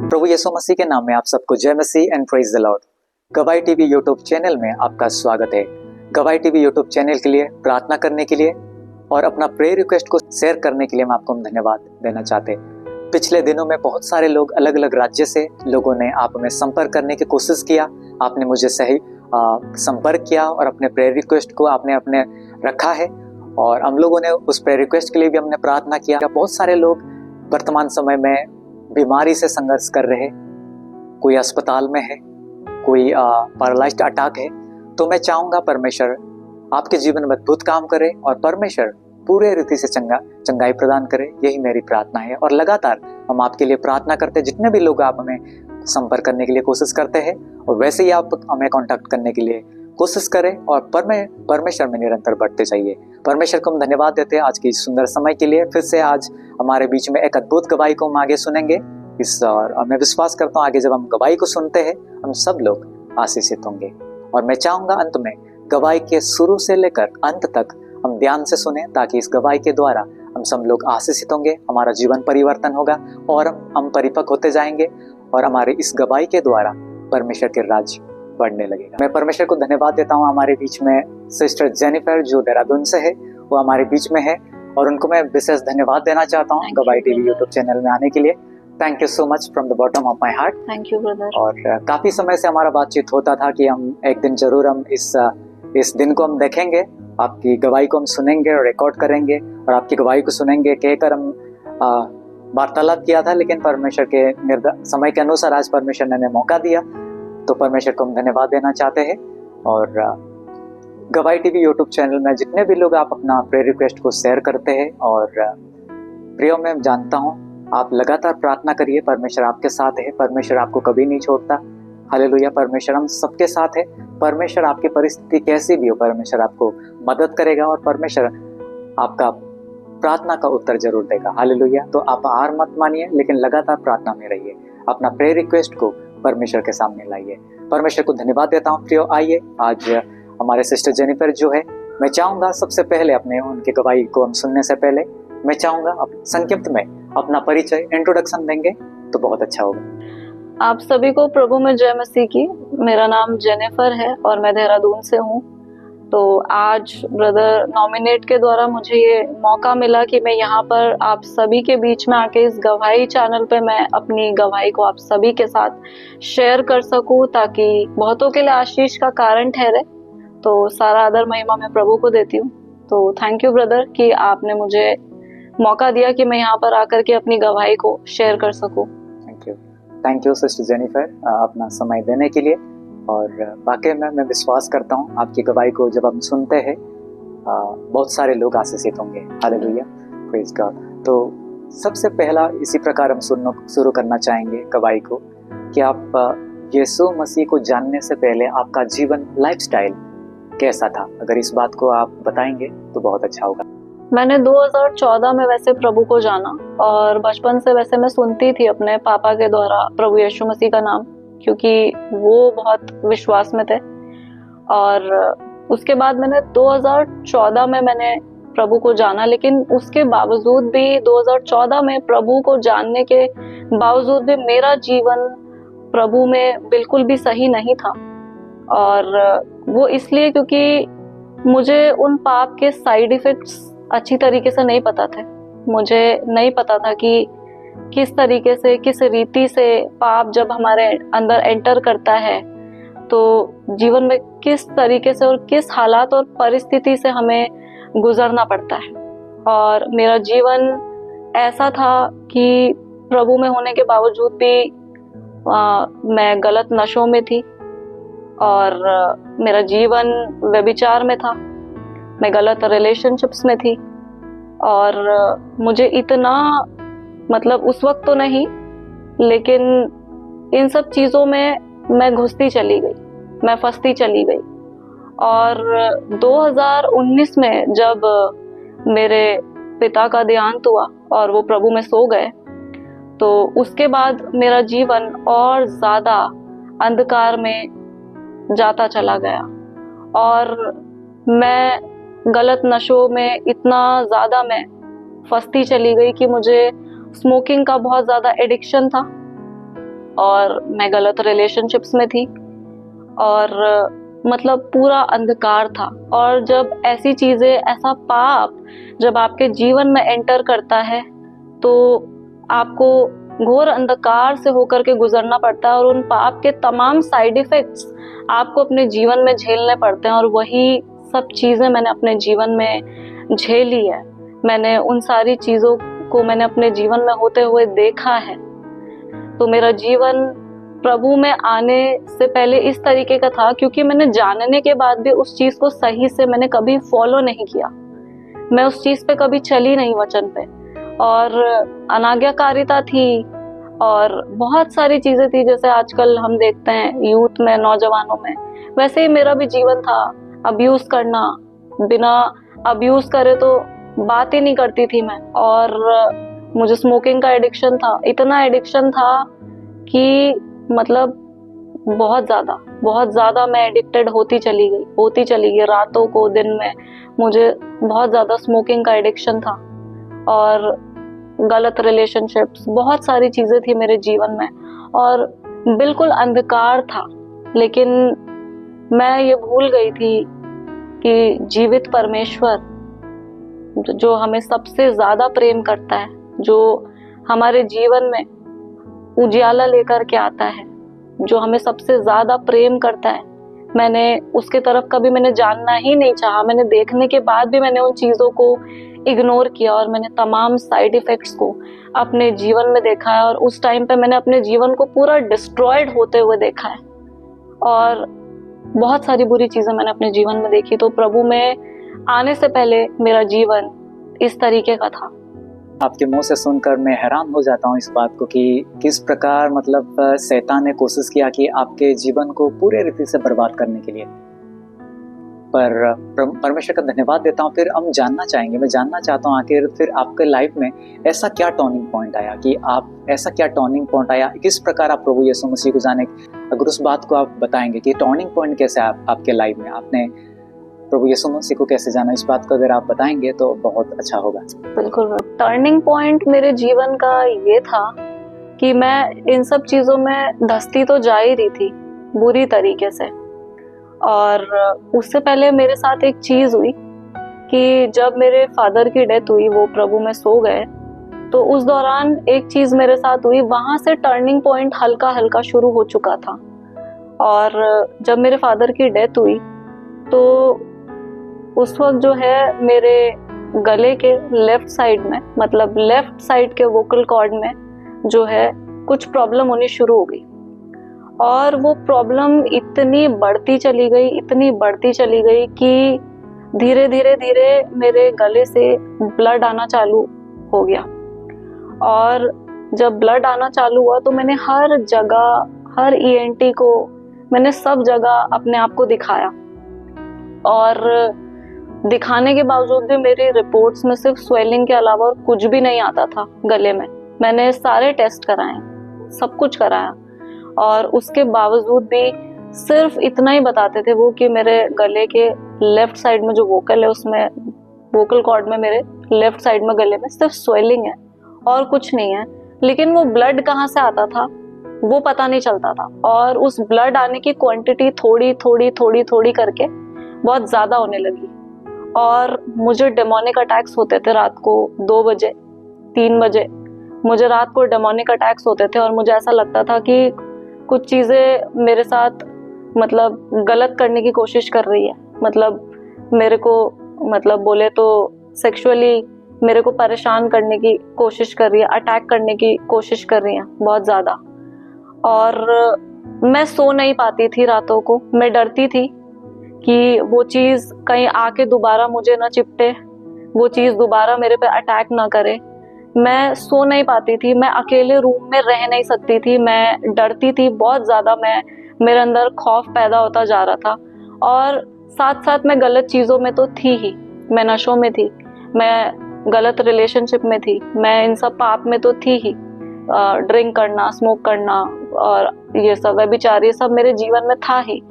प्रभु यीशु मसीह के नाम में आप सबको जय मसीह एंड प्रेज द लॉर्ड। गवाही टीवी यूट्यूब चैनल में आपका स्वागत है। गवाही टीवी यूट्यूब चैनल के लिए प्रार्थना करने के लिए और अपना प्रेयर रिक्वेस्ट को शेयर करने के लिए मैं आपको धन्यवाद देना चाहते हैं। पिछले दिनों में बहुत सारे लोग अलग अलग राज्य से लोगों ने आप में संपर्क करने की कोशिश किया। आपने मुझे सही संपर्क किया और अपने प्रेयर रिक्वेस्ट को आपने अपने रखा है और हम लोगों ने उस प्रेयर रिक्वेस्ट के लिए भी हमने प्रार्थना किया। बहुत सारे लोग वर्तमान समय में बीमारी से संघर्ष कर रहे, कोई अस्पताल में है, कोई पैरालाइज्ड अटैक है। तो मैं चाहूँगा परमेश्वर आपके जीवन में अद्भुत काम करे और परमेश्वर पूरे रीति से चंगाई प्रदान करे। यही मेरी प्रार्थना है और लगातार हम आपके लिए प्रार्थना करते हैं। जितने भी लोग आप हमें संपर्क करने के लिए कोशिश करते हैं और वैसे ही आप हमें कांटेक्ट करने के लिए कोशिश करें और परमेश्वर में निरंतर बढ़ते जाइए। परमेश्वर को हम धन्यवाद देते हैं आज की सुंदर समय के लिए। फिर से आज हमारे बीच में एक अद्भुत गवाही को हम आगे सुनेंगे और मैं विश्वास करता हूँ आगे जब हम गवाही को सुनते हैं हम सब लोग आशीषित होंगे। और मैं चाहूँगा अंत में गवाही के शुरू से लेकर अंत तक हम ध्यान से सुने ताकि इस गवाही के द्वारा हम सब लोग आशीषित होंगे, हमारा जीवन परिवर्तन होगा और हम परिपक्व होते जाएंगे और हमारे इस गवाही के द्वारा परमेश्वर के राज्य बढ़ने लगेगा। मैं परमेश्वर को धन्यवाद देता हूँ। हमारे बीच में सिस्टर जेनिफर जो देहरादून से है वो हमारे बीच में है और उनको मैं विशेष धन्यवाद देना चाहता हूँ गवाही टीवी यूट्यूब चैनल में आने के लिए। Thank you so much from the bottom of my heart. Thank you brother. और काफी समय से हमारा बातचीत होता था कि हम एक दिन जरूर हम इस दिन को हम देखेंगे, आपकी गवाही को हम सुनेंगे और रिकॉर्ड करेंगे और आपकी गवाही को सुनेंगे कहकर हम वार्तालाप किया था। लेकिन परमेश्वर के समय के अनुसार आज परमेश्वर ने हमें मौका दिया, तो परमेश्वर को हम धन्यवाद देना चाहते हैं। और गवाही टीवी यूट्यूब चैनल में जितने भी लोग आप अपना प्रेयर रिक्वेस्ट को शेयर करते हैं और प्रियो मैं जानता हूँ आप लगातार प्रार्थना करिए। परमेश्वर आपके साथ है, परमेश्वर आपको कभी नहीं छोड़ता। हालेलुया। परमेश्वर हम सबके साथ है। परमेश्वर आपकी परिस्थिति कैसी भी हो परमेश्वर आपको मदद करेगा और परमेश्वर आपका प्रार्थना का उत्तर जरूर देगा। हालेलुया। तो आप हार मत मानिए लेकिन लगातार प्रार्थना में रहिए, अपना प्रेयर रिक्वेस्ट को परमेश्वर के सामने लाइए। परमेश्वर को धन्यवाद देता हूँ। प्रियो आइए आज हमारे सिस्टर जेनिफर जो है, मैं चाहूँगा सबसे पहले अपने उनकी गवाही को हम सुनने से पहले मैं चाहूँगा संक्षिप्त में अपना परिचय इंट्रोडक्शन देंगे तो बहुत अच्छा होगा। आप सभी को प्रभु में जय मसीह की। मेरा नाम जेनिफर है और मैं देहरादून से हूँ। तो आज ब्रदर नॉमिनेट के द्वारा मुझे ये मौका मिला कि मैं यहाँ पर आप सभी के बीच में आके इस गवाही चैनल पे मैं अपनी गवाही को आप सभी के साथ शेयर कर सकूँ ताकि बहुतों के लिए आशीष का कारण ठहरे। तो सारा आदर महिमा मैं प्रभु को देती हूँ। तो थैंक यू ब्रदर कि आपने मुझे मौका दिया कि मैं यहाँ पर आकर के अपनी गवाही को शेयर कर सकूँ। थैंक यू सिस्टर जेनिफर अपना समय देने के लिए। और वाकई में मैं विश्वास करता हूँ आपकी गवाही को जब हम सुनते हैं बहुत सारे लोग आशीषित होंगे। Hallelujah, praise God. तो सबसे पहला इसी प्रकार हम शुरू करना चाहेंगे गवाही को कि आप यीशु मसीह को जानने से पहले आपका जीवन लाइफस्टाइल कैसा था। अगर इस बात को आप बताएंगे तो बहुत अच्छा होगा। मैंने 2014 में वैसे प्रभु को जाना और बचपन से वैसे मैं सुनती थी अपने पापा के द्वारा प्रभु यीशु मसीह का नाम, क्योंकि वो बहुत विश्वास में थे। और उसके बाद मैंने 2014 में मैंने प्रभु को जाना, लेकिन उसके बावजूद भी 2014 में प्रभु को जानने के बावजूद भी मेरा जीवन प्रभु में बिल्कुल भी सही नहीं था। और वो इसलिए क्योंकि मुझे उन पाप के साइड इफेक्ट्स अच्छी तरीके से नहीं पता थे। मुझे नहीं पता था कि किस तरीके से, किस रीति से पाप जब हमारे अंदर एंटर करता है तो जीवन में किस तरीके से और किस हालात और परिस्थिति से हमें गुजरना पड़ता है। और मेरा जीवन ऐसा था कि प्रभु में होने के बावजूद भी मैं गलत नशों में थी और मेरा जीवन व्यभिचार में था, मैं गलत रिलेशनशिप्स में थी। और मुझे इतना मतलब उस वक्त तो नहीं, लेकिन इन सब चीज़ों में मैं घुसती चली गई, मैं फंसती चली गई। और 2019 में जब मेरे पिता का देहांत हुआ और वो प्रभु में सो गए, तो उसके बाद मेरा जीवन और ज़्यादा अंधकार में जाता चला गया और मैं गलत नशों में इतना ज़्यादा मैं फंसती चली गई कि मुझे स्मोकिंग का बहुत ज़्यादा एडिक्शन था। और मैं गलत रिलेशनशिप्स में थी और मतलब पूरा अंधकार था। और जब ऐसी चीजें, ऐसा पाप जब आपके जीवन में एंटर करता है तो आपको घोर अंधकार से होकर के गुजरना पड़ता है और उन पाप के तमाम साइड इफेक्ट्स आपको अपने जीवन में झेलने पड़ते हैं। और वही सब चीजें मैंने अपने जीवन में झेली है। मैंने उन सारी चीजों को मैंने अपने जीवन में होते हुए देखा है। तो मेरा जीवन प्रभु में आने से पहले इस तरीके का था, क्योंकि मैंने जानने के बाद भी उस चीज को सही से मैंने कभी फॉलो नहीं किया। मैं उस चीज पे कभी चली नहीं वचन पे, और अनाज्ञाकारिता थी और बहुत सारी चीजें थी जैसे आजकल हम देखते हैं यूथ में, नौजवानों में। वैसे ही मेरा भी जीवन था। अब्यूज करना, बिना अब्यूज करे तो बात ही नहीं करती थी मैं। और मुझे स्मोकिंग का एडिक्शन था, इतना एडिक्शन था कि मतलब बहुत ज्यादा मैं एडिक्टेड होती चली गई। रातों को, दिन में मुझे बहुत ज्यादा स्मोकिंग का एडिक्शन था और गलत रिलेशनशिप्स, बहुत सारी चीजें थी मेरे जीवन में और बिल्कुल अंधकार था। लेकिन मैं ये भूल गई थी कि जीवित परमेश्वर जो हमें सबसे ज्यादा प्रेम करता है, जो हमारे जीवन में उजियाला लेकर के आता है, जो हमें सबसे ज्यादा प्रेम करता है, मैंने उसके तरफ कभी मैंने जानना ही नहीं चाहा। मैंने देखने के बाद भी मैंने उन चीजों को इग्नोर किया और मैंने तमाम साइड इफेक्ट्स को अपने जीवन में देखा है। और उस टाइम पे मैंने अपने जीवन को पूरा डिस्ट्रॉयड होते हुए देखा है और बहुत सारी बुरी चीजें मैंने अपने जीवन में देखी। तो प्रभु में आने से पहले मेरा जीवन इस तरीके का था। आपके मुंह से सुनकर मैं हैरान हो जाता हूँ इस बात को कि किस प्रकार मतलब शैतान ने कोशिश किया कि आपके जीवन को पूरे रीति से बर्बाद करने के लिए। पर परमेश्वर का धन्यवाद देता हूँ। फिर हम जानना चाहेंगे, मैं जानना चाहता हूँ आखिर फिर आपके लाइफ में ऐसा क्या टर्निंग पॉइंट आया कि किस प्रकार आप प्रभु यीशु मसीह को जाने। अगर उस बात को आप बताएंगे कि टर्निंग पॉइंट कैसे आपके लाइफ में आपने प्रभु यीशु मसीह को कैसे जाना, इस बात को अगर आप बताएंगे तो बहुत अच्छा होगा। बिल्कुल। टर्निंग पॉइंट मेरे जीवन का ये था कि मैं इन सब चीजों में धंसती तो जा ही रही थी बुरी तरीके से। और उससे पहले मेरे साथ एक चीज हुई कि जब मेरे फादर की डेथ हुई, वो प्रभु में सो गए, तो उस दौरान एक चीज मेरे साथ हुई। वहां से टर्निंग पॉइंट हल्का हल्का शुरू हो चुका था। और जब मेरे फादर की डेथ हुई तो उस वक्त जो है मेरे गले के लेफ्ट साइड में, मतलब लेफ्ट साइड के वोकल कॉर्ड में जो है कुछ प्रॉब्लम होनी शुरू हो गई। और वो प्रॉब्लम इतनी बढ़ती चली गई कि धीरे धीरे मेरे गले से ब्लड आना चालू हो गया। और जब ब्लड आना चालू हुआ तो मैंने हर जगह, हर ENT को, मैंने सब जगह अपने आप को दिखाया। और दिखाने के बावजूद भी मेरी रिपोर्ट्स में सिर्फ स्वेलिंग के अलावा और कुछ भी नहीं आता था गले में। मैंने सारे टेस्ट कराए, सब कुछ कराया, और उसके बावजूद भी सिर्फ इतना ही बताते थे वो कि मेरे गले के लेफ्ट साइड में जो वोकल है, उसमें वोकल कॉर्ड में मेरे लेफ्ट साइड में गले में सिर्फ स्वेलिंग है और कुछ नहीं है। लेकिन वो ब्लड कहाँ से आता था वो पता नहीं चलता था। और उस ब्लड आने की क्वांटिटी थोड़ी करके बहुत ज्यादा होने लगी। और मुझे डेमोनिक अटैक्स होते थे रात को 2 बजे 3 बजे मुझे रात को डेमोनिक अटैक्स होते थे। और मुझे ऐसा लगता था कि कुछ चीजें मेरे साथ मतलब गलत करने की कोशिश कर रही है, मतलब मेरे को, मतलब बोले तो सेक्सुअली मेरे को परेशान करने की कोशिश कर रही है, अटैक करने की कोशिश कर रही है बहुत ज्यादा। और मैं सो नहीं पाती थी रातों को। मैं डरती थी कि वो चीज कहीं आके दोबारा मुझे ना चिपटे, वो चीज दोबारा मेरे पे अटैक ना करे। मैं सो नहीं पाती थी, मैं अकेले रूम में रह नहीं सकती थी, मैं डरती थी बहुत ज्यादा। मेरे अंदर खौफ पैदा होता जा रहा था। और साथ साथ मैं गलत चीजों में तो थी ही, मैं नशों में थी, मैं गलत रिलेशनशिप में थी, मैं इन सब पाप में तो थी ही। ड्रिंक करना, स्मोक करना और ये सब व्यभिचार, ये सब मेरे जीवन में था ही।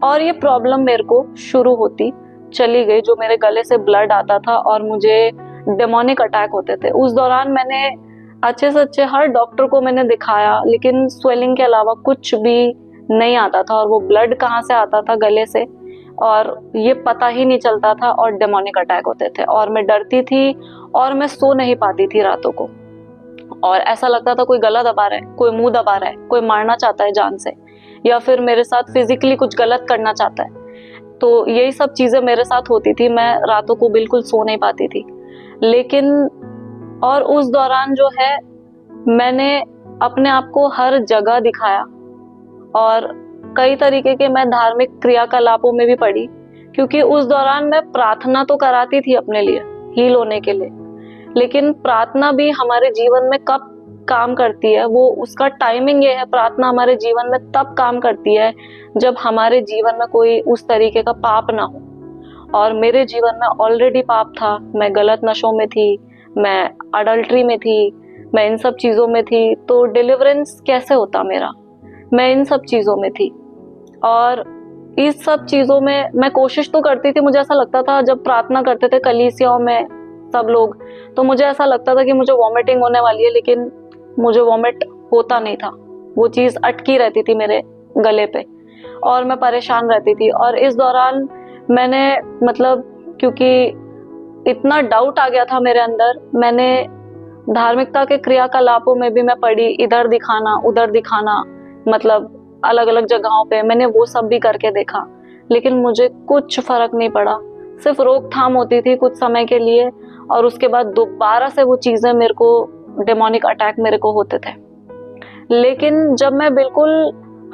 और ये प्रॉब्लम मेरे को शुरू होती चली गई, जो मेरे गले से ब्लड आता था और मुझे डेमोनिक अटैक होते थे। उस दौरान मैंने अच्छे से अच्छे हर डॉक्टर को मैंने दिखाया, लेकिन स्वेलिंग के अलावा कुछ भी नहीं आता था। और वो ब्लड कहाँ से आता था गले से, और ये पता ही नहीं चलता था। और डेमोनिक अटैक होते थे और मैं डरती थी और मैं सो नहीं पाती थी रातों को। और ऐसा लगता था कोई गला दबा रहा है, कोई मुंह दबा रहा है, कोई मारना चाहता है जान से, या फिर मेरे साथ फिजिकली कुछ गलत करना चाहता है। तो यही सब चीजें मेरे साथ होती थी। मैं रातों को बिल्कुल सो नहीं पाती थी। लेकिन और उस दौरान जो है, मैंने अपने आप को हर जगह दिखाया और कई तरीके के मैं धार्मिक क्रियाकलापों में भी पड़ी, क्योंकि उस दौरान मैं प्रार्थना तो कराती थी अपने लिए हील होने के लिए। लेकिन प्रार्थना भी हमारे जीवन में कब काम करती है, वो उसका टाइमिंग ये है। प्रार्थना हमारे जीवन में तब काम करती है जब हमारे जीवन में कोई उस तरीके का पाप ना हो। और मेरे जीवन में ऑलरेडी पाप था। मैं गलत नशों में थी, मैं अडल्ट्री में थी, मैं इन सब चीजों में थी। तो डिलीवरेंस कैसे होता मेरा? मैं इन सब चीजों में थी। और इस सब चीजों में मैं कोशिश तो करती थी। मुझे ऐसा लगता था जब प्रार्थना करते थे कलीसियाओं में सब लोग, तो मुझे ऐसा लगता था कि मुझे वॉमिटिंग होने वाली है, लेकिन मुझे वॉमिट होता नहीं था। वो चीज अटकी रहती थी मेरे गले पे और मैं परेशान रहती थी। और इस दौरान मैंने मतलब, क्योंकि इतना डाउट आ गया था मेरे अंदर, मैंने धार्मिकता के क्रियाकलापों में भी मैं पड़ी, इधर दिखाना उधर दिखाना, मतलब अलग अलग जगहों पे मैंने वो सब भी करके देखा। लेकिन मुझे कुछ फर्क नहीं पड़ा। सिर्फ रोकथाम होती थी कुछ समय के लिए, और उसके बाद दोबारा से वो चीजें मेरे को, डेमोनिक अटैक मेरे को होते थे। लेकिन जब मैं बिल्कुल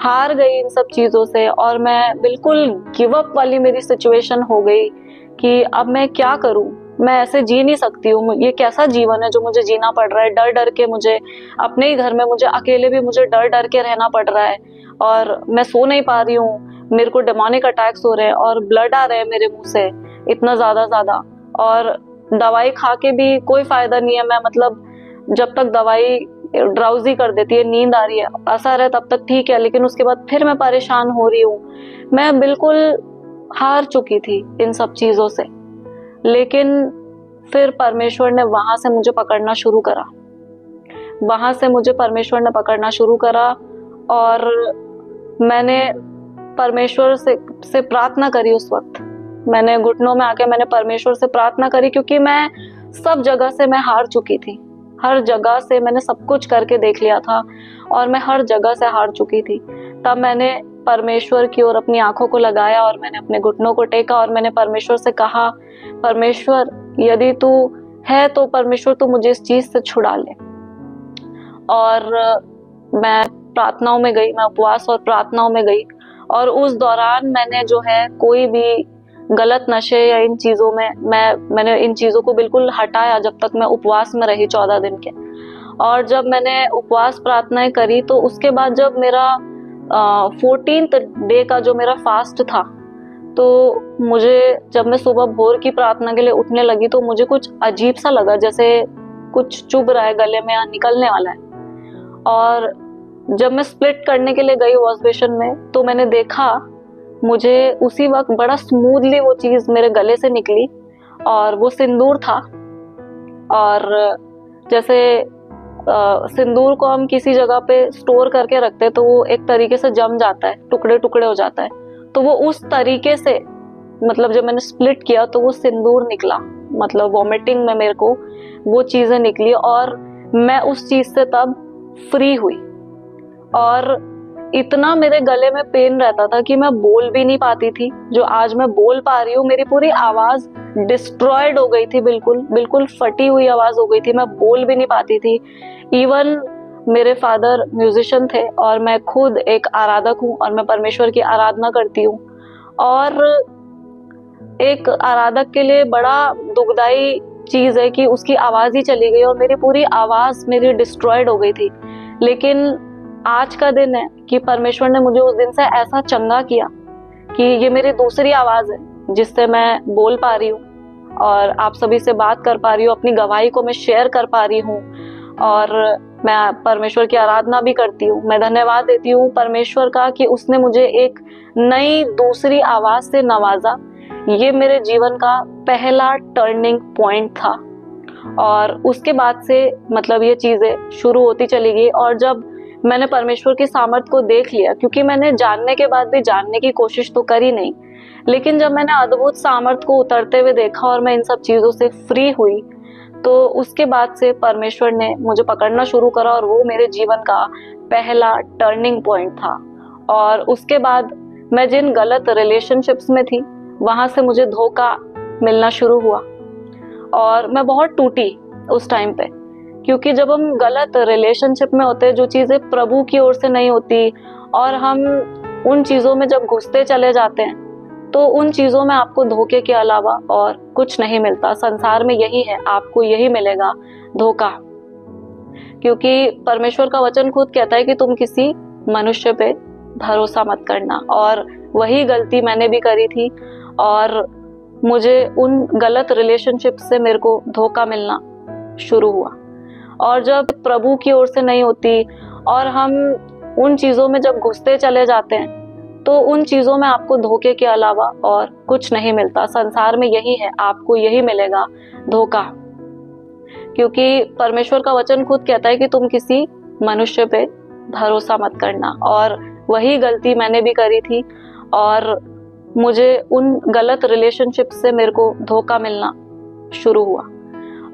हार गई इन सब चीजों से और मैं बिल्कुल गिव अप वाली मेरी सिचुएशन हो गई कि अब मैं क्या करूं, मैं ऐसे जी नहीं सकती हूँ, ये कैसा जीवन है जो मुझे जीना पड़ रहा है। डर डर के मुझे अपने ही घर में, मुझे अकेले भी मुझे डर डर के रहना पड़ रहा है और मैं सो नहीं पा रही हूँ। मेरे को डेमोनिक अटैक्स हो रहे हैं और ब्लड आ रहे हैं मेरे मुंह से इतना ज्यादा, और दवाई खा के भी कोई फायदा नहीं है। मैं मतलब जब तक दवाई ड्राउजी कर देती है, नींद आ रही है, असर है, तब तक ठीक है, लेकिन उसके बाद फिर मैं परेशान हो रही हूँ। मैं बिल्कुल हार चुकी थी इन सब चीजों से। लेकिन फिर परमेश्वर ने वहां से मुझे पकड़ना शुरू करा, वहां से मुझे परमेश्वर ने पकड़ना शुरू करा। और मैंने परमेश्वर से प्रार्थना करी। उस वक्त मैंने घुटनों में आके मैंने परमेश्वर से प्रार्थना करी, क्योंकि मैं सब जगह से मैं हार चुकी थी। हर जगह से मैंने सब कुछ करके देख लिया था और मैं हर जगह से हार चुकी थी। तब मैंने परमेश्वर की ओर अपनी आंखों को लगाया और मैंने अपने घुटनों को टेका और मैंने परमेश्वर से कहा, परमेश्वर यदि तू है तो परमेश्वर तू मुझे इस चीज से छुड़ा ले। और मैं प्रार्थनाओं में गई, मैं उपवास और प्रार्थनाओं में गई। और उस दौरान मैंने जो है कोई भी गलत नशे या इन चीजों में मैंने इन चीजों को बिल्कुल हटाया जब तक मैं उपवास में रही 14 दिन के। और जब मैंने उपवास प्रार्थनाएं करी तो उसके बाद जब मेरा 14th डे का जो मेरा फास्ट था, तो मुझे जब मैं सुबह भोर की प्रार्थना के लिए उठने लगी तो मुझे कुछ अजीब सा लगा, जैसे कुछ चुभ रहा है गले में या निकलने वाला है। और जब मैं स्प्लिट करने के लिए गई वॉश बेसिन में तो मैंने देखा, मुझे उसी वक्त बड़ा स्मूथली वो चीज मेरे गले से निकली और वो सिंदूर था। और जैसे सिंदूर को हम किसी जगह पे स्टोर करके रखते हैं तो वो एक तरीके से जम जाता है, टुकड़े टुकड़े हो जाता है, तो वो उस तरीके से, मतलब जब मैंने स्प्लिट किया तो वो सिंदूर निकला। मतलब वॉमिटिंग में मेरे को वो चीजें निकली और मैं उस चीज से तब फ्री हुई। और इतना मेरे गले में पेन रहता था कि मैं बोल भी नहीं पाती थी। जो आज मैं बोल पा रही हूँ, मेरी पूरी आवाज डिस्ट्रॉयड हो गई थी, बिल्कुल फटी हुई आवाज हो गई थी, मैं बोल भी नहीं पाती थी। इवन मेरे फादर म्यूजिशियन थे और मैं खुद एक आराधक हूँ और मैं परमेश्वर की आराधना करती हूँ। और एक आराधक के लिए बड़ा दुखदाई चीज है कि उसकी आवाज ही चली गई और मेरी पूरी आवाज मेरी डिस्ट्रॉयड हो गई थी। लेकिन आज का दिन है कि परमेश्वर ने मुझे उस दिन से ऐसा चंगा किया कि ये मेरी दूसरी आवाज है जिससे मैं बोल पा रही हूँ और आप सभी से बात कर पा रही हूँ, अपनी गवाही को मैं शेयर कर पा रही हूँ और मैं परमेश्वर की आराधना भी करती हूँ। मैं धन्यवाद देती हूँ परमेश्वर का कि उसने मुझे एक नई दूसरी आवाज से नवाजा। ये मेरे जीवन का पहला टर्निंग पॉइंट था। और उसके बाद से मतलब ये चीज़ें शुरू होती चली गई। और जब मैंने परमेश्वर की सामर्थ को देख लिया, क्योंकि मैंने जानने के बाद भी जानने की कोशिश तो करी नहीं, लेकिन जब मैंने अद्भुत सामर्थ को उतरते हुए देखा और मैं इन सब चीज़ों से फ्री हुई, तो उसके बाद से परमेश्वर ने मुझे पकड़ना शुरू करा और वो मेरे जीवन का पहला टर्निंग पॉइंट था। और उसके बाद मैं जिन गलत रिलेशनशिप्स में थी वहाँ से मुझे धोखा मिलना शुरू हुआ और मैं बहुत टूटी उस टाइम पे, क्योंकि जब हम गलत रिलेशनशिप में होते हैं, जो चीज़ें प्रभु की ओर से नहीं होती और हम उन चीज़ों में जब घुसते चले जाते हैं, तो उन चीज़ों में आपको धोखे के अलावा और कुछ नहीं मिलता। संसार में यही है, आपको यही मिलेगा, धोखा। क्योंकि परमेश्वर का वचन खुद कहता है कि तुम किसी मनुष्य पे भरोसा मत करना, और वही गलती मैंने भी करी थी और मुझे उन गलत रिलेशनशिप से मेरे को धोखा मिलना शुरू हुआ। और जब प्रभु की ओर से नहीं होती और हम उन चीज़ों में जब घुसते चले जाते हैं, तो उन चीज़ों में आपको धोखे के अलावा और कुछ नहीं मिलता। संसार में यही है, आपको यही मिलेगा, धोखा। क्योंकि परमेश्वर का वचन खुद कहता है कि तुम किसी मनुष्य पे भरोसा मत करना, और वही गलती मैंने भी करी थी और मुझे उन गलत रिलेशनशिप से मेरे को धोखा मिलना शुरू हुआ।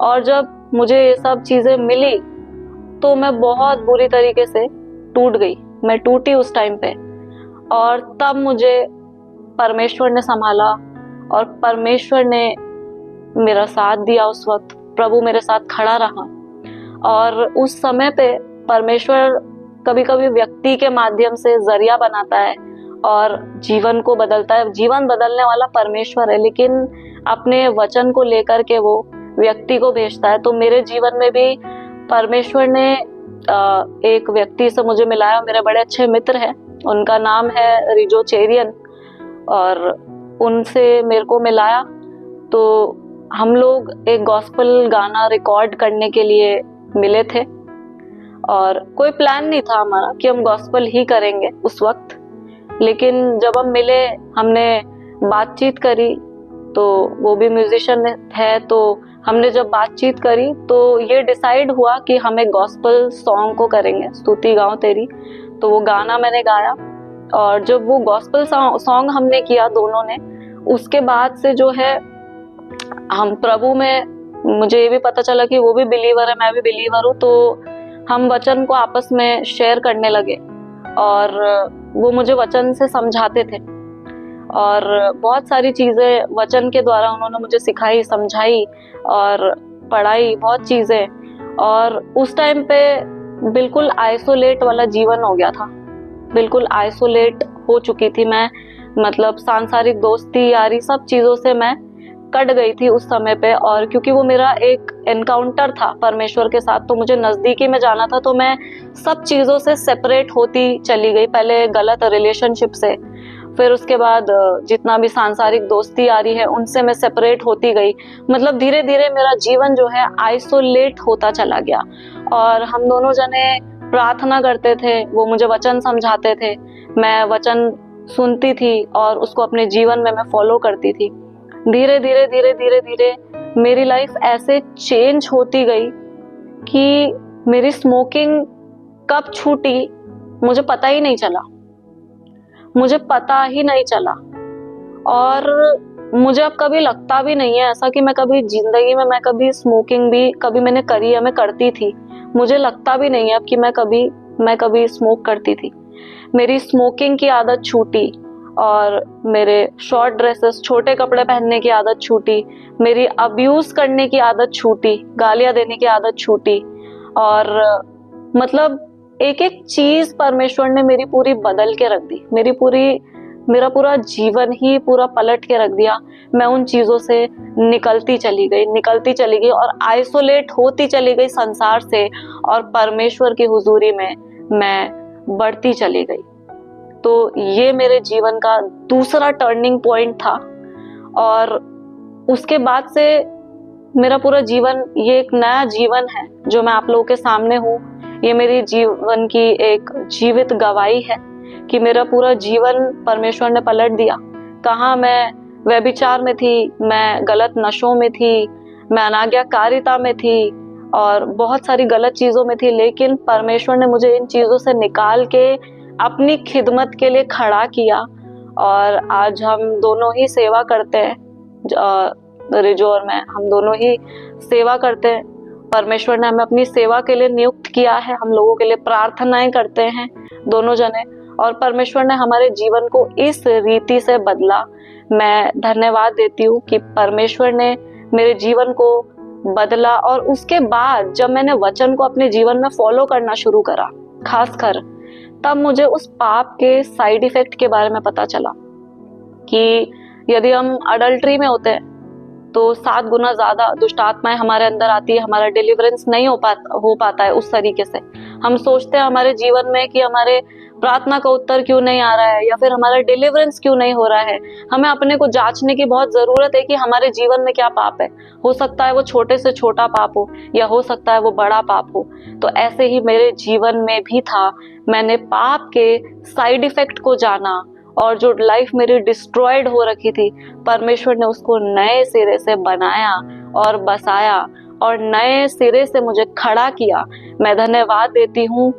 और जब मुझे ये सब चीज़ें मिली तो मैं बहुत बुरी तरीके से टूट गई। मैं टूटी उस टाइम पे, और तब मुझे परमेश्वर ने संभाला और परमेश्वर ने मेरा साथ दिया। उस वक्त प्रभु मेरे साथ खड़ा रहा। और उस समय पे परमेश्वर कभी कभी व्यक्ति के माध्यम से जरिया बनाता है और जीवन को बदलता है। जीवन बदलने वाला परमेश्वर है, लेकिन अपने वचन को लेकर के वो व्यक्ति को भेजता है। तो मेरे जीवन में भी परमेश्वर ने एक व्यक्ति से मुझे मिलाया। मेरे बड़े अच्छे मित्र हैं, उनका नाम है रिजो चेरियन, और उनसे मेरे को मिलाया। तो हम लोग एक गॉस्पेल गाना रिकॉर्ड करने के लिए मिले थे, और कोई प्लान नहीं था हमारा कि हम गॉस्पेल ही करेंगे उस वक्त। लेकिन जब हम मिले, हमने बातचीत करी, तो वो भी म्यूजिशियन है, तो हमने जब बातचीत करी तो ये डिसाइड हुआ कि हम एक गॉस्पेल सॉन्ग को करेंगे, स्तुति गाऊं तेरी। तो वो गाना मैंने गाया, और जब वो गॉस्पेल सॉन्ग हमने किया दोनों ने, उसके बाद से जो है हम प्रभु में, मुझे ये भी पता चला कि वो भी बिलीवर है, मैं भी बिलीवर हूँ। तो हम वचन को आपस में शेयर करने लगे, और वो मुझे वचन से समझाते थे, और बहुत सारी चीज़ें वचन के द्वारा उन्होंने मुझे सिखाई, समझाई और पढ़ाई, बहुत चीज़ें। और उस टाइम पे बिल्कुल आइसोलेट वाला जीवन हो गया था, बिल्कुल आइसोलेट हो चुकी थी मैं। मतलब सांसारिक दोस्ती यारी सब चीज़ों से मैं कट गई थी उस समय पे। और क्योंकि वो मेरा एक एनकाउंटर था परमेश्वर के साथ, तो मुझे नज़दीकी में जाना था, तो मैं सब चीज़ों से सेपरेट होती चली गई। पहले गलत रिलेशनशिप से, फिर उसके बाद जितना भी सांसारिक दोस्ती आ रही है उनसे मैं सेपरेट होती गई। मतलब धीरे धीरे मेरा जीवन जो है आइसोलेट होता चला गया। और हम दोनों जने प्रार्थना करते थे, वो मुझे वचन समझाते थे, मैं वचन सुनती थी और उसको अपने जीवन में मैं फॉलो करती थी। धीरे धीरे धीरे धीरे धीरे मेरी लाइफ ऐसे चेंज होती गई कि मेरी स्मोकिंग कब छूटी मुझे पता ही नहीं चला, मुझे पता ही नहीं चला। और मुझे अब कभी लगता भी नहीं है ऐसा कि मैं कभी जिंदगी में मैं कभी स्मोकिंग भी कभी मैंने करी है, मैं करती थी। मुझे लगता भी नहीं है अब कि मैं कभी स्मोक करती थी। मेरी स्मोकिंग की आदत छूटी, और मेरे शॉर्ट ड्रेसेस, छोटे कपड़े पहनने की आदत छूटी, मेरी अब्यूज करने की आदत छूटी, गालियां देने की आदत छूटी। और मतलब एक एक चीज परमेश्वर ने मेरी पूरी बदल के रख दी, मेरा पूरा जीवन ही पूरा पलट के रख दिया। मैं उन चीजों से निकलती चली गई और आइसोलेट होती चली गई संसार से, और परमेश्वर की हुजूरी में मैं बढ़ती चली गई। तो ये मेरे जीवन का दूसरा टर्निंग पॉइंट था। और उसके बाद से मेरा पूरा जीवन, ये एक नया जीवन है जो मैं आप लोगों के सामने हूँ। ये मेरी जीवन की एक जीवित गवाही है कि मेरा पूरा जीवन परमेश्वर ने पलट दिया। कहाँ मैं व्यभिचार में थी, मैं गलत नशों में थी, मैं अनाज्ञाकारिता में थी और बहुत सारी गलत चीजों में थी, लेकिन परमेश्वर ने मुझे इन चीजों से निकाल के अपनी खिदमत के लिए खड़ा किया। और आज हम दोनों ही सेवा करते हैं, रिजो और मैं, हम दोनों ही सेवा करते हैं। परमेश्वर ने हमें अपनी सेवा के लिए नियुक्त किया है, हम लोगों के लिए प्रार्थनाएं करते हैं दोनों जने, और परमेश्वर ने हमारे जीवन को इस रीति से बदला। मैं धन्यवाद देती हूँ कि परमेश्वर ने मेरे जीवन को बदला। और उसके बाद जब मैंने वचन को अपने जीवन में फॉलो करना शुरू करा, खासकर तब मुझे उस पाप के साइड इफेक्ट के बारे में पता चला कि यदि हम अडल्ट्री में होते हैं तो 7 गुना ज्यादा दुष्ट आत्माएं हमारे अंदर आती है, हमारा डिलीवरेंस नहीं हो पाता है उस तरीके से। हम सोचते हैं हमारे जीवन में कि हमारे प्रार्थना का उत्तर क्यों नहीं आ रहा है, या फिर हमारा डिलीवरेंस क्यों नहीं हो रहा है। हमें अपने को जांचने की बहुत जरूरत है कि हमारे जीवन में क्या पाप है। हो सकता है वो छोटे से छोटा पाप हो, या हो सकता है वो बड़ा पाप हो। तो ऐसे ही मेरे जीवन में भी था। मैंने पाप के साइड इफेक्ट को जाना, और जो लाइफ मेरी डिस्ट्रॉयड हो रखी थी, परमेश्वर ने उसको नए सिरे से बनाया और बसाया और नए सिरे से मुझे खड़ा किया। मैं धन्यवाद देती हूँ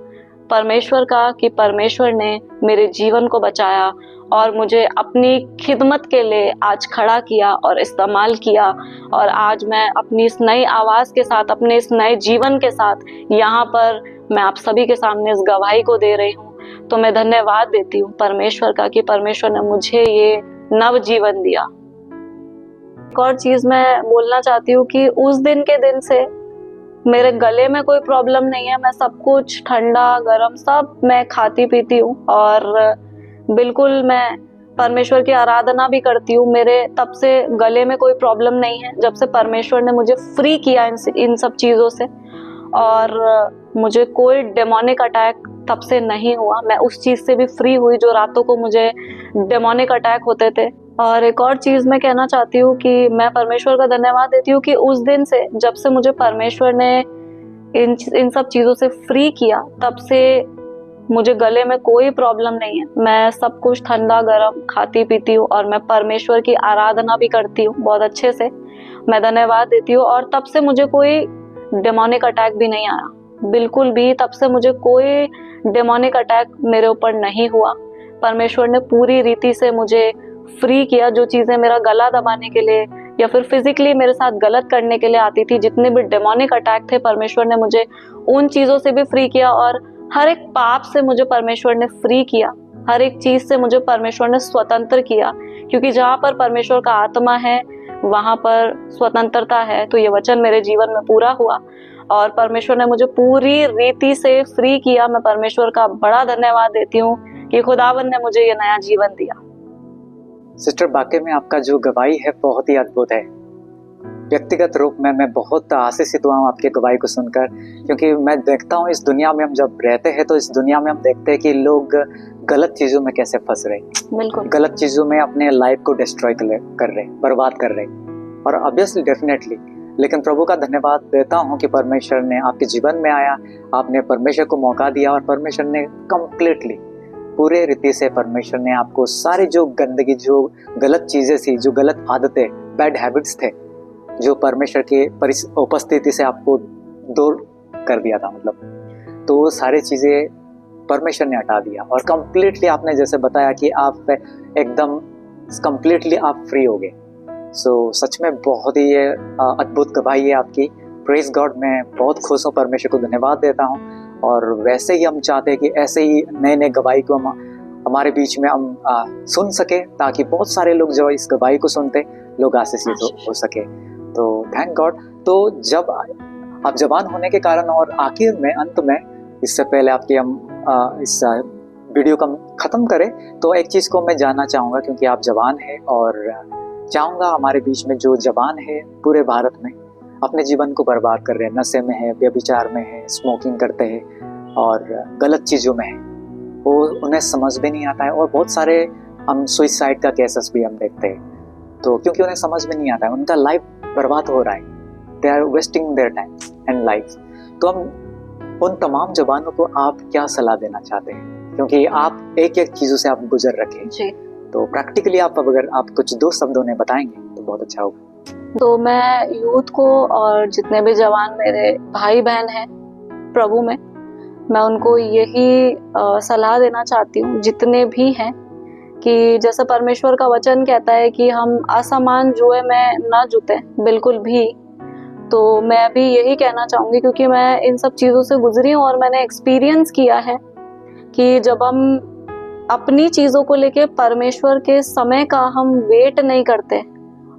परमेश्वर का कि परमेश्वर ने मेरे जीवन को बचाया और मुझे अपनी खिदमत के लिए आज खड़ा किया और इस्तेमाल किया। और आज मैं अपनी इस नई आवाज के साथ, अपने इस नए जीवन के साथ यहाँ पर मैं आप सभी के सामने इस गवाही को दे रही हूँ। तो मैं धन्यवाद देती हूँ परमेश्वर का कि परमेश्वर ने मुझे ये नव जीवन दिया। एक और चीज मैं बोलना चाहती हूँ कि उस दिन के दिन से मेरे गले में कोई प्रॉब्लम नहीं है। मैं सब कुछ ठंडा गरम सब मैं खाती पीती हूँ, और बिल्कुल मैं परमेश्वर की आराधना भी करती हूँ। मेरे तब से गले में कोई प्रॉब्लम नहीं है, जब से परमेश्वर ने मुझे फ्री किया इन सब चीजों से। और मुझे कोई डेमोनिक अटैक तब से नहीं हुआ। मैं उस चीज से भी फ्री हुई जो रातों को मुझे डेमोनिक अटैक होते थे। और एक और चीज मैं कहना चाहती हूँ कि मैं परमेश्वर का धन्यवाद देती हूँ कि उस दिन से, जब से मुझे परमेश्वर ने इन सब चीजों से फ्री किया, तब से मुझे गले में कोई प्रॉब्लम नहीं है। मैं सब कुछ ठंडा गरम खाती पीती हूँ, और मैं परमेश्वर की आराधना भी करती हूँ बहुत अच्छे से। मैं धन्यवाद देती हूँ। और तब से मुझे कोई डेमोनिक अटैक भी नहीं आया, बिल्कुल भी। तब से मुझे कोई डेमोनिक अटैक मेरे ऊपर नहीं हुआ। परमेश्वर ने पूरी रीति से मुझे फ्री किया। जो चीजें मेरा गला दबाने के लिए या फिर फिजिकली मेरे साथ गलत करने के लिए आती थी, जितने भी डेमोनिक अटैक थे, परमेश्वर ने मुझे उन चीजों से भी फ्री किया। और हर एक पाप से मुझे परमेश्वर ने फ्री किया, हर एक चीज से मुझे परमेश्वर ने स्वतंत्र किया। क्योंकि जहाँ पर परमेश्वर का आत्मा है वहां पर स्वतंत्रता है। तो ये वचन मेरे जीवन में पूरा हुआ और परमेश्वर ने मुझे पूरी रीति से फ्री किया। मैं परमेश्वर का बड़ा धन्यवाद देती हूँ कि खुदावन ने मुझे ये नया जीवन दिया। सिस्टर, वाकई में आपका जो गवाही है बहुत ही अद्भुत है। व्यक्तिगत रूप में मैं बहुत आशीषित हुआ हूँ आपकी गवाही को सुनकर, क्योंकि मैं देखता हूँ इस दुनिया में हम जब रहते हैं तो इस दुनिया में हम देखते हैं कि लोग गलत चीज़ों में कैसे फंस रहे, बिल्कुल गलत चीज़ों में अपने लाइफ को डिस्ट्रॉय कर रहे, बर्बाद कर रहे। और ऑब्वियसली डेफिनेटली, लेकिन प्रभु का धन्यवाद देता हूँ कि परमेश्वर ने आपके जीवन में आया, आपने परमेश्वर को मौका दिया और परमेश्वर ने कंप्लीटली पूरे रीति से परमेश्वर ने आपको सारी जो गंदगी, जो गलत चीज़ें थी, जो गलत आदतें, बैड हैबिट्स थे, जो परमेश्वर के उपस्थिति से आपको दूर कर दिया था, मतलब तो वो सारी चीज़ें परमेश्वर ने हटा दिया। और कंप्लीटली आपने जैसे बताया कि आप एकदम कंप्लीटली आप फ्री हो गए। सो सच में बहुत ही अद्भुत गवाही है आपकी। प्रेज गॉड, मैं बहुत खुश हूँ, परमेश्वर को धन्यवाद देता हूँ। और वैसे ही हम चाहते हैं कि ऐसे ही नए नए गवाही को हमारे बीच में हम सुन सके, ताकि बहुत सारे लोग जो इस गवाही को सुनते लोग आशीषित हो सके। तो थैंक गॉड। तो जब आप जवान होने के कारण और आखिर में अंत में, इससे पहले आपके हम इस वीडियो को ख़त्म करें, तो एक चीज़ को मैं जानना चाहूँगा, क्योंकि आप जवान हैं और चाहूँगा हमारे बीच में जो जवान है पूरे भारत में अपने जीवन को बर्बाद कर रहे हैं, नशे में है, व्यभिचार में है, स्मोकिंग करते हैं और गलत चीज़ों में है, वो उन्हें समझ भी नहीं आता है। और बहुत सारे हम सुइसाइड का केसेस भी हम देखते हैं, तो क्योंकि उन्हें समझ में नहीं आता है, उनका लाइफ बर्बाद हो रहा है, they are wasting their time and life. तो हम उन तमाम जवानों को आप क्या सलाह देना चाहते हैं, क्योंकि आप एक एक चीज़ों से आप गुजर रखे, तो प्रैक्टिकली आप अगर आप कुछ 2 शब्दों में बताएंगे तो बहुत अच्छा होगा। तो मैं यूथ को और जितने भी जवान मेरे भाई बहन हैं प्रभु में, मैं उनको यही सलाह देना चाहती हूँ, जितने भी हैं, कि जैसे परमेश्वर का वचन कहता है कि हम असमान जुए में ना जुते बिल्कुल भी। तो मैं भी यही कहना चाहूँगी, क्योंकि मैं इन सब चीज़ों से गुजरी हूँ और मैंने एक्सपीरियंस किया है कि जब हम अपनी चीज़ों को लेके परमेश्वर के समय का हम वेट नहीं करते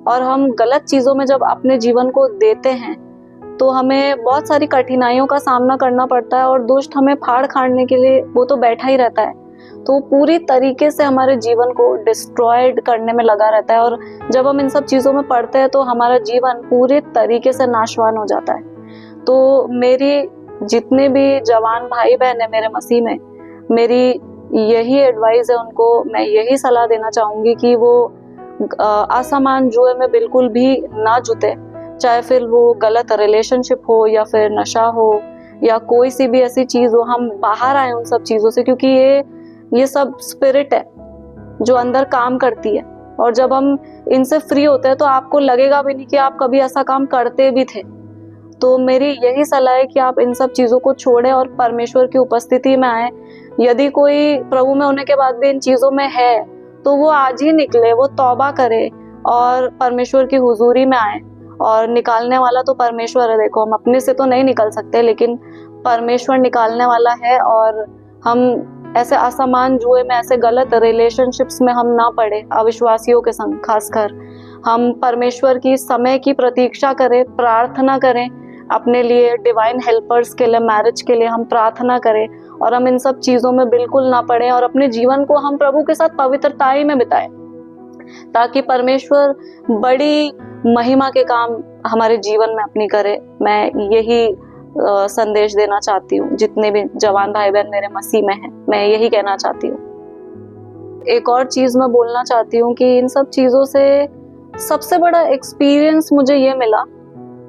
और हम गलत चीज़ों में जब अपने जीवन को देते हैं, तो हमें बहुत सारी कठिनाइयों का सामना करना पड़ता है और दुष्ट हमें फाड़ खाड़ने के लिए वो तो बैठा ही रहता है। तो पूरी तरीके से हमारे जीवन को डिस्ट्रॉयड करने में लगा रहता है, और जब हम इन सब चीज़ों में पड़ते हैं तो हमारा जीवन पूरे तरीके से नाशवान हो जाता है। तो मेरी जितने भी जवान भाई बहन है मेरे मसीह में, मेरी यही एडवाइस है उनको, मैं यही सलाह देना चाहूँगी कि वो असमान जुए में बिल्कुल भी ना जुटे, चाहे फिर वो गलत रिलेशनशिप हो या फिर नशा हो या कोई सी भी ऐसी चीज़ हो। हम बाहर आए उन सब चीज़ों से, क्योंकि ये सब स्पिरिट है जो अंदर काम करती है, और जब हम इनसे फ्री होते हैं तो आपको लगेगा भी नहीं कि आप कभी ऐसा काम करते भी थे। तो मेरी यही सलाह है कि आप इन सब चीज़ों को छोड़ें और परमेश्वर की उपस्थिति में आए। यदि कोई प्रभु में होने के बाद भी इन चीज़ों में है तो वो आज ही निकले, वो तौबा करे और परमेश्वर की हुजूरी में आए। और निकालने वाला तो परमेश्वर है। देखो, हम अपने से तो नहीं निकल सकते, लेकिन परमेश्वर निकालने वाला है। और हम ऐसे असमान जुए में, ऐसे गलत रिलेशनशिप्स में हम ना पड़े अविश्वासियों के संग। खासकर हम परमेश्वर की समय की प्रतीक्षा करें, प्रार्थना करें अपने लिए, डिवाइन हेल्पर्स के लिए, मैरिज के लिए हम प्रार्थना करें, और हम इन सब चीज़ों में बिल्कुल ना पड़े और अपने जीवन को हम प्रभु के साथ पवित्रताई में बिताएं, ताकि परमेश्वर बड़ी महिमा के काम हमारे जीवन में अपनी करे। मैं यही संदेश देना चाहती हूँ जितने भी जवान भाई बहन मेरे मसीह में हैं, मैं यही कहना चाहती हूँ। एक और चीज़ मैं बोलना चाहती हूँ कि इन सब चीज़ों से सबसे बड़ा एक्सपीरियंस मुझे ये मिला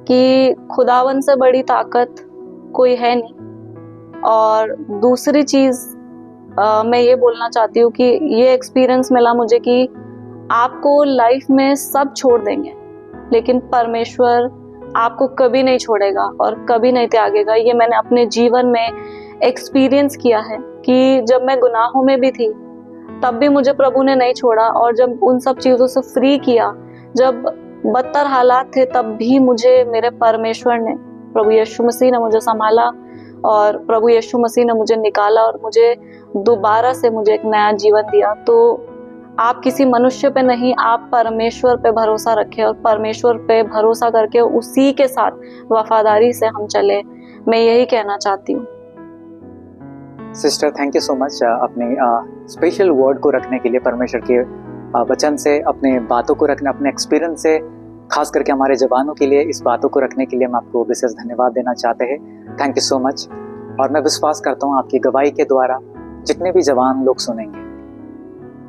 कि खुदावन से बड़ी ताकत कोई है नहीं। और दूसरी चीज़ मैं ये बोलना चाहती हूँ कि ये एक्सपीरियंस मिला मुझे कि आपको लाइफ में सब छोड़ देंगे, लेकिन परमेश्वर आपको कभी नहीं छोड़ेगा और कभी नहीं त्यागेगा। ये मैंने अपने जीवन में एक्सपीरियंस किया है कि जब मैं गुनाहों में भी थी तब भी मुझे प्रभु ने नहीं छोड़ा, और जब उन सब चीज़ों से फ्री किया, जब बदतर हालात थे, तब भी मुझे मेरे परमेश्वर ने, प्रभु यीशु मसीह ने मुझे संभाला, और प्रभु यीशु मसीह ने मुझे निकाला और मुझे दोबारा से मुझे एक नया जीवन दिया। तो आप किसी मनुष्य पे नहीं, आप परमेश्वर पे भरोसा रखें और परमेश्वर पे भरोसा करके उसी के साथ वफादारी से हम चले। मैं यही कहना चाहती हूँ। Sister, thank you so much अपने स्पेशल वर्ड को रखने के लिए, परमेश्वर के वचन से अपने बातों को रखने, अपने एक्सपीरियंस से, खास करके हमारे जवानों के लिए इस बातों को रखने के लिए हम आपको विशेष धन्यवाद देना चाहते हैं। Thank you so much. और मैं विश्वास करता हूँ आपकी गवाही के द्वारा जितने भी जवान लोग सुनेंगे,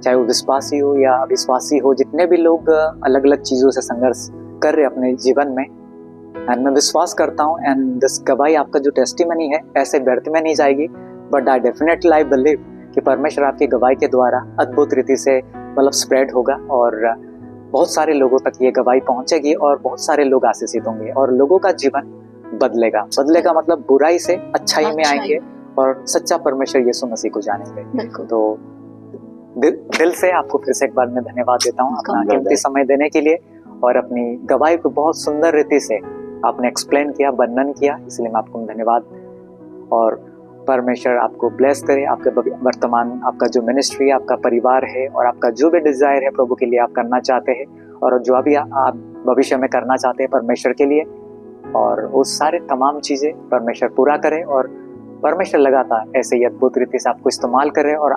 चाहे वो विश्वासी हो या अविश्वासी हो, जितने भी लोग अलग अलग चीज़ों से संघर्ष कर रहे अपने जीवन में, एंड मैं विश्वास करता हूँ एंड दिस गवाही, आपका जो टेस्टिमनी है, ऐसे व्यर्थ में नहीं जाएगी, but I definitely I believe कि परमेश्वर आपकी गवाही के द्वारा अद्भुत रीति से मतलब स्प्रेड होगा और बहुत सारे लोगों तक ये गवाही पहुंचेगी और बहुत सारे लोग आशीषित होंगे और लोगों का जीवन बदलेगा मतलब बुराई से अच्छाई में आएंगे और सच्चा परमेश्वर यीशु मसीह को जानेंगे। तो दिल से आपको फिर से एक बार मैं धन्यवाद देता हूँ अपना कीमती समय देने के लिए, और अपनी गवाही को बहुत सुंदर रीति से आपने एक्सप्लेन किया, वर्णन किया, इसलिए मैं आपको धन्यवाद। और परमेश्वर आपको ब्लेस करे, आपके वर्तमान आपका जो मिनिस्ट्री, आपका परिवार है और आपका जो भी डिजायर है प्रभु के लिए आप करना चाहते हैं और जो अभी आप भविष्य में करना चाहते हैं परमेश्वर के लिए, और वो सारे तमाम चीज़ें परमेश्वर पूरा करे और परमेश्वर लगातार ऐसे ही अद्भुत रीति से आपको इस्तेमाल करे। और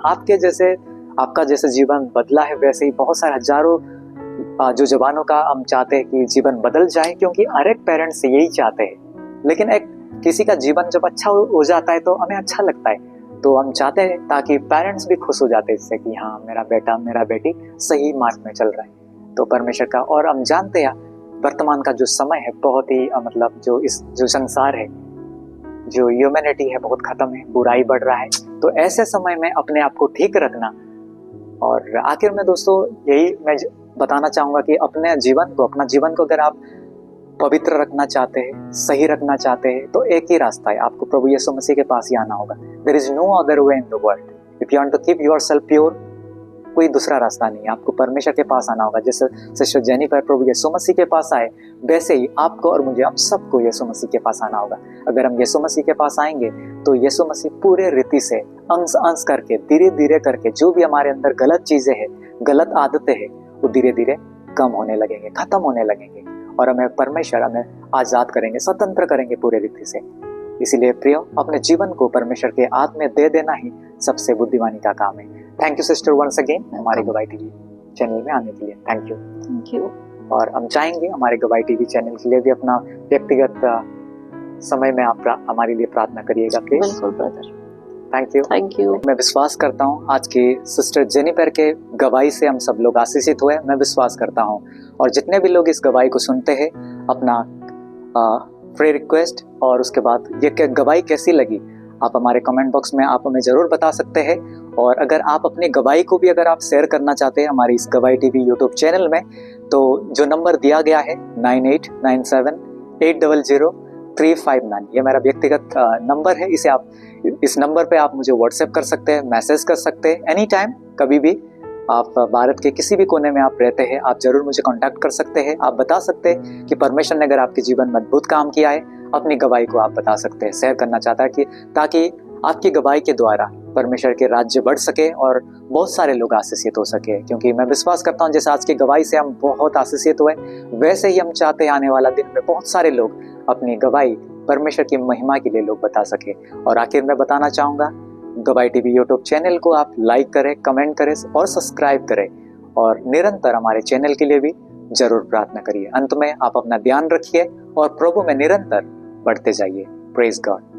आपका जैसे जीवन बदला है वैसे ही बहुत सारे हजारों जो जवानों का हम चाहते हैं कि जीवन बदल जाए, क्योंकि हर एक पेरेंट्स यही चाहते हैं। लेकिन एक किसी का जीवन जब अच्छा हो जाता है तो हमें अच्छा लगता है, तो हम चाहते हैं ताकि पेरेंट्स भी खुश हो जाते हैं इससे कि हाँ, मेरा बेटा मेरा बेटी सही मार्ग में चल रहा है। तो परमेश्वर का, और हम जानते हैं वर्तमान का जो समय है बहुत ही मतलब जो संसार है, जो ह्यूमैनिटी है बहुत खत्म है, बुराई बढ़ रहा है। तो ऐसे समय में अपने आप को ठीक रखना। और आखिर में दोस्तों यही मैं बताना चाहूँगा कि अपना जीवन को अगर आप पवित्र रखना चाहते हैं, सही रखना चाहते हैं, तो एक ही रास्ता है, आपको प्रभु यीशु मसीह के पास ही आना होगा। There is no other way in the world. If you want to keep yourself pure, कोई दूसरा रास्ता नहीं है, आपको परमेश्वर के पास आना होगा। जैसे सिस्टर जेनिफर प्रभु यीशु मसीह के पास आए, वैसे ही आपको और मुझे, हम सबको यीशु मसीह के पास आना होगा। अगर हम यीशु मसीह के पास आएंगे तो यीशु मसीह पूरे रीति से अंश अंश करके, धीरे धीरे करके, जो भी हमारे अंदर गलत चीजें हैं, गलत आदतें हैं, वो धीरे धीरे कम होने लगेंगे, खत्म होने लगेंगे, और हमें परमेश्वर हमें आजाद करेंगे, स्वतंत्र करेंगे पूरे रीति से। इसीलिए प्रियो, अपने जीवन को परमेश्वर के हाथ में दे देना ही सबसे बुद्धिमानी का काम है। Thank you sister once again हमारे गवाही टीवी चैनल में आने के लिए। Thank you. और हम चाहेंगे हमारे गवाही टीवी चैनल के लिए भी अपना व्यक्तिगत समय में आप हमारे लिए प्रार्थना करिएगा प्लीज। बिल्कुल ब्रदर। Thank you. मैं विश्वास करता हूँ आज की सिस्टर जेनिफर के गवाही से हम सब लोग आशीषित हुए। मैं विश्वास करता हूँ, और जितने भी लोग इस गवाही को सुनते हैं, अपना प्रेयर रिक्वेस्ट और उसके बाद ये गवाही कैसी लगी, आप हमारे कमेंट बॉक्स में आप हमें ज़रूर बता सकते हैं। और अगर आप अपनी गवाही को भी अगर आप शेयर करना चाहते हैं हमारी इस गवाही टीवी यूट्यूब चैनल में, तो जो नंबर दिया गया है 9897800359, ये मेरा व्यक्तिगत नंबर है। इस नंबर पे आप मुझे व्हाट्सएप कर सकते हैं, मैसेज कर सकते हैं, एनी टाइम, कभी भी। आप भारत के किसी भी कोने में आप रहते हैं, आप जरूर मुझे कांटेक्ट कर सकते हैं। आप बता सकते हैं कि परमेश्वर ने अगर आपके जीवन में अद्भुत काम किया है, अपनी गवाही को आप बता सकते हैं, शेयर करना चाहता है, कि ताकि आपकी गवाही के द्वारा परमेश्वर के राज्य बढ़ सके और बहुत सारे लोग आशीषित हो सके। क्योंकि मैं विश्वास करता हूँ जैसे आज की गवाही से हम बहुत आशीषित हुए, वैसे ही हम चाहते हैं आने वाला दिन में बहुत सारे लोग अपनी गवाही परमेश्वर की महिमा के लिए लोग बता सके। और आखिर में बताना चाहूँगा, गवाही टीवी यूट्यूब चैनल को आप लाइक करें, कमेंट करें और सब्सक्राइब करें, और निरंतर हमारे चैनल के लिए भी जरूर प्रार्थना करिए। अंत में आप अपना ध्यान रखिए और प्रभु में निरंतर बढ़ते जाइए। Praise God.